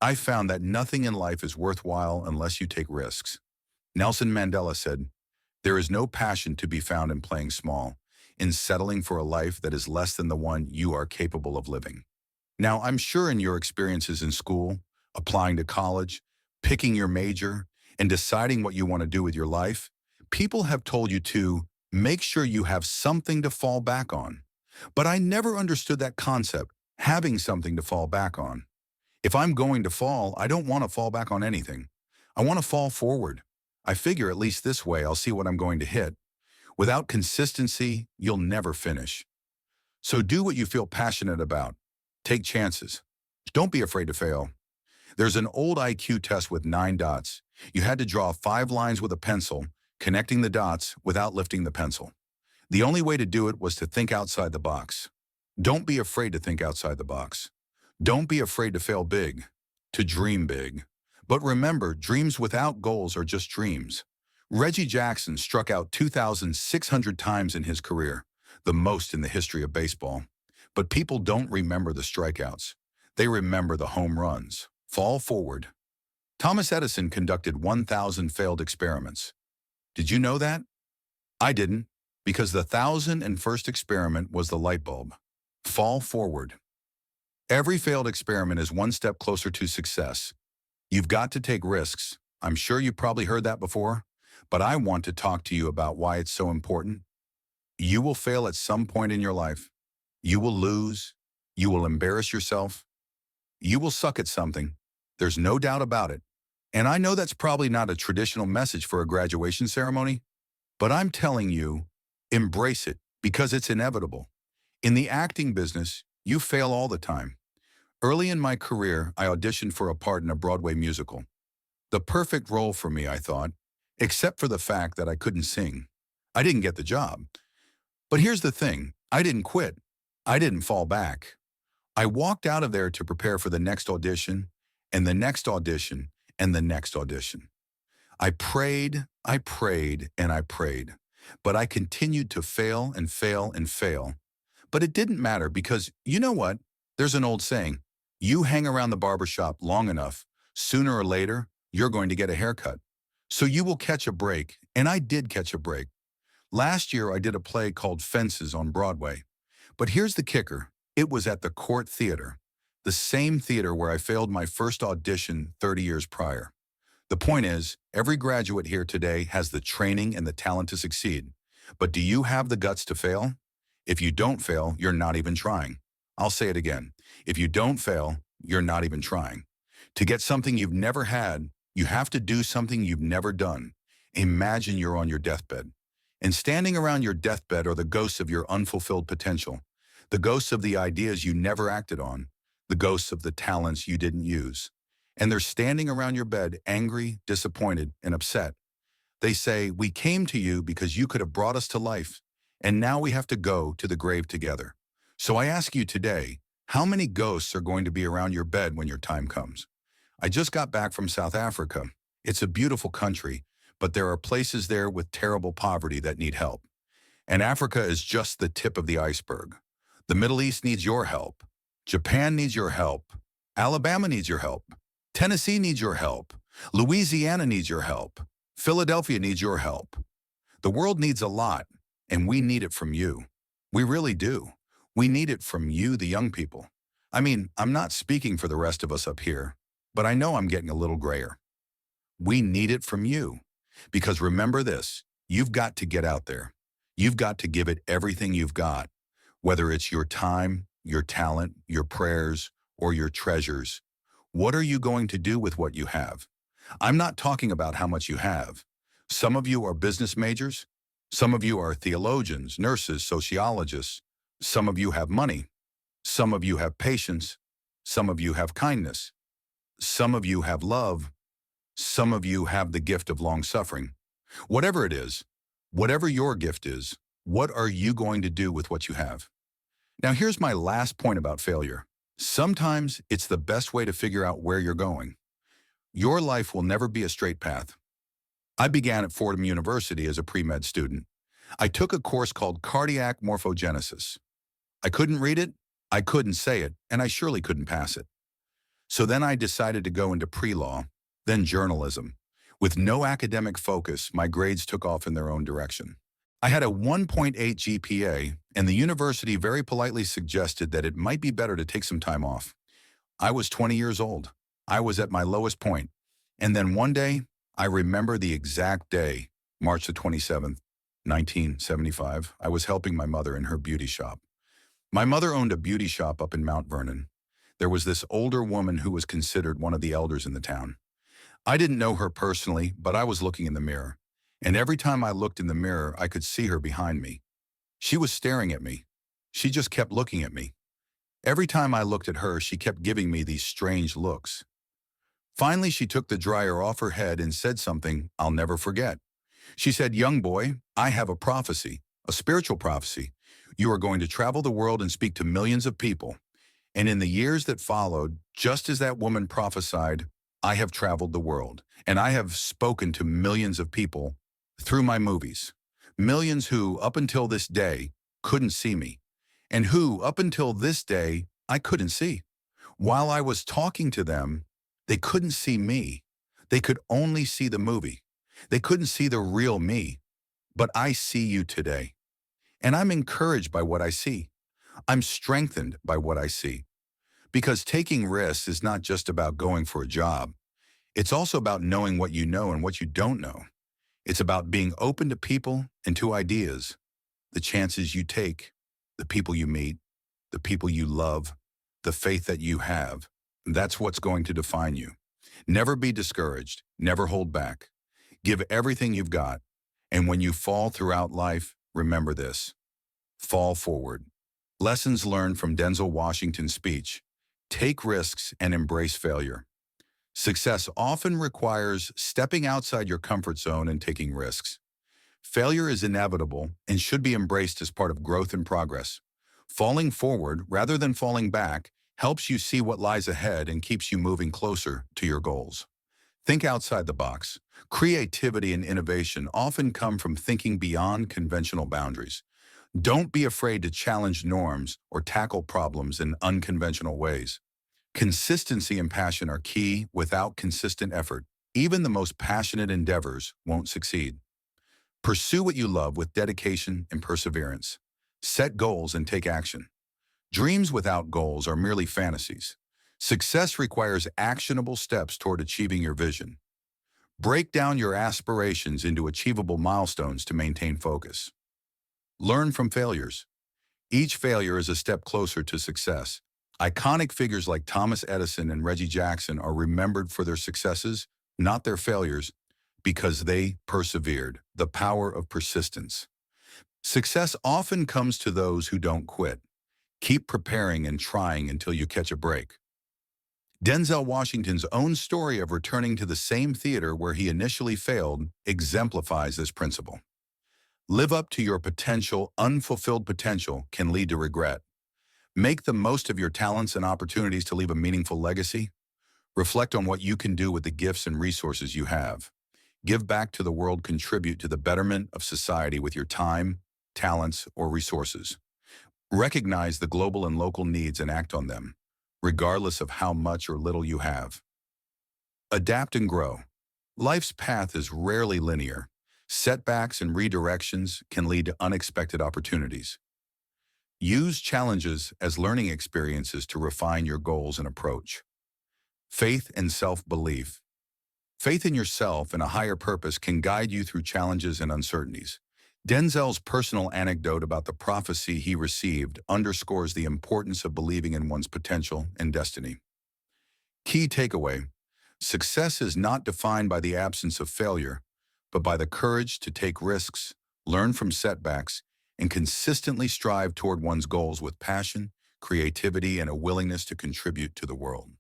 I found that nothing in life is worthwhile unless you take risks. Nelson Mandela said, "There is no passion to be found in playing small, in settling for a life that is less than the one you are capable of living." Now, I'm sure in your experiences in school, applying to college, picking your major, and deciding what you want to do with your life, people have told you to make sure you have something to fall back on. But I never understood that concept, having something to fall back on. If I'm going to fall, I don't want to fall back on anything. I want to fall forward. I figure at least this way I'll see what I'm going to hit. Without consistency, you'll never finish. So do what you feel passionate about. Take chances. Don't be afraid to fail. There's an old IQ test with 9 dots. You had to draw 5 lines with a pencil, connecting the dots without lifting the pencil. The only way to do it was to think outside the box. Don't be afraid to think outside the box. Don't be afraid to fail big, to dream big. But remember, dreams without goals are just dreams. Reggie Jackson struck out 2,600 times in his career, the most in the history of baseball. But people don't remember the strikeouts. They remember the home runs. Fall forward. Thomas Edison conducted 1,000 failed experiments. Did you know that? I didn't, because the 1,001st experiment was the light bulb. Fall forward. Every failed experiment is one step closer to success. You've got to take risks. I'm sure you've probably heard that before, but I want to talk to you about why it's so important. You will fail at some point in your life. You will lose. You will embarrass yourself. You will suck at something. There's no doubt about it. And I know that's probably not a traditional message for a graduation ceremony, but I'm telling you, embrace it because it's inevitable. In the acting business, you fail all the time. Early in my career, I auditioned for a part in a Broadway musical. The perfect role for me, I thought, except for the fact that I couldn't sing. I didn't get the job. But here's the thing, I didn't quit. I didn't fall back. I walked out of there to prepare for the next audition, and the next audition, and the next audition. I prayed, and I prayed. But I continued to fail and fail and fail. But it didn't matter because, you know what? There's an old saying, you hang around the barbershop long enough, sooner or later, you're going to get a haircut. So you will catch a break, and I did catch a break. Last year, I did a play called Fences on Broadway. But here's the kicker. It was at the Court Theater, the same theater where I failed my first audition 30 years prior. The point is, every graduate here today has the training and the talent to succeed. But do you have the guts to fail? If you don't fail, you're not even trying. I'll say it again. If you don't fail, you're not even trying. To get something you've never had, you have to do something you've never done. Imagine you're on your deathbed. And standing around your deathbed are the ghosts of your unfulfilled potential, the ghosts of the ideas you never acted on, the ghosts of the talents you didn't use. And they're standing around your bed, angry, disappointed, and upset. They say, we came to you because you could have brought us to life, and now we have to go to the grave together. So I ask you today, how many ghosts are going to be around your bed when your time comes? I just got back from South Africa. It's a beautiful country, but there are places there with terrible poverty that need help. And Africa is just the tip of the iceberg. The Middle East needs your help. Japan needs your help. Alabama needs your help. Tennessee needs your help. Louisiana needs your help. Philadelphia needs your help. The world needs a lot, and we need it from you. We really do. We need it from you, the young people. I mean, I'm not speaking for the rest of us up here, but I know I'm getting a little grayer. We need it from you. Because remember this, you've got to get out there. You've got to give it everything you've got, whether it's your time, your talent, your prayers, or your treasures. What are you going to do with what you have? I'm not talking about how much you have. Some of you are business majors. Some of you are theologians, nurses, sociologists. Some of you have money. Some of you have patience. Some of you have kindness. Some of you have love. Some of you have the gift of long suffering. Whatever it is, whatever your gift is, what are you going to do with what you have? Now here's my last point about failure. Sometimes it's the best way to figure out where you're going. Your life will never be a straight path. I began at Fordham University as a pre-med student. I took a course called Cardiac Morphogenesis. I couldn't read it, I couldn't say it, and I surely couldn't pass it. So then I decided to go into pre-law, then journalism. With no academic focus, my grades took off in their own direction. I had a 1.8 GPA, and the university very politely suggested that it might be better to take some time off. I was 20 years old. I was at my lowest point. And then one day, I remember the exact day, March the 27th, 1975, I was helping my mother in her beauty shop. My mother owned a beauty shop up in Mount Vernon. There was this older woman who was considered one of the elders in the town. I didn't know her personally, but I was looking in the mirror. And every time I looked in the mirror, I could see her behind me. She was staring at me. She just kept looking at me. Every time I looked at her, she kept giving me these strange looks. Finally, she took the dryer off her head and said something I'll never forget. She said, "Young boy, I have a prophecy, a spiritual prophecy. You are going to travel the world and speak to millions of people." And in the years that followed, just as that woman prophesied, I have traveled the world, and I have spoken to millions of people through my movies. Millions who, up until this day, couldn't see me, and who, up until this day, I couldn't see. While I was talking to them, they couldn't see me. They could only see the movie. They couldn't see the real me. But I see you today, and I'm encouraged by what I see. I'm strengthened by what I see. Because taking risks is not just about going for a job. It's also about knowing what you know and what you don't know. It's about being open to people and to ideas, the chances you take, the people you meet, the people you love, the faith that you have. That's what's going to define you. Never be discouraged. Never hold back. Give everything you've got. And when you fall throughout life, remember this: fall forward. Lessons learned from Denzel Washington's speech: take risks and embrace failure. Success often requires stepping outside your comfort zone and taking risks. Failure is inevitable and should be embraced as part of growth and progress. Falling forward rather than falling back helps you see what lies ahead and keeps you moving closer to your goals. Think outside the box. Creativity and innovation often come from thinking beyond conventional boundaries. Don't be afraid to challenge norms or tackle problems in unconventional ways. Consistency and passion are key. Without consistent effort, even the most passionate endeavors won't succeed. Pursue what you love with dedication and perseverance. Set goals and take action. Dreams without goals are merely fantasies. Success requires actionable steps toward achieving your vision. Break down your aspirations into achievable milestones to maintain focus. Learn from failures. Each failure is a step closer to success. Iconic figures like Thomas Edison and Reggie Jackson are remembered for their successes, not their failures, because they persevered. The power of persistence. Success often comes to those who don't quit. Keep preparing and trying until you catch a break. Denzel Washington's own story of returning to the same theater where he initially failed exemplifies this principle. Live up to your potential. Unfulfilled potential can lead to regret. Make the most of your talents and opportunities to leave a meaningful legacy. Reflect on what you can do with the gifts and resources you have. Give back to the world. Contribute to the betterment of society with your time, talents, or resources. Recognize the global and local needs and act on them, regardless of how much or little you have. Adapt and grow. Life's path is rarely linear. Setbacks and redirections can lead to unexpected opportunities. Use challenges as learning experiences to refine your goals and approach. Faith and self-belief. Faith in yourself and a higher purpose can guide you through challenges and uncertainties. Denzel's personal anecdote about the prophecy he received underscores the importance of believing in one's potential and destiny. Key takeaway: success is not defined by the absence of failure, but by the courage to take risks, learn from setbacks, and consistently strive toward one's goals with passion, creativity, and a willingness to contribute to the world.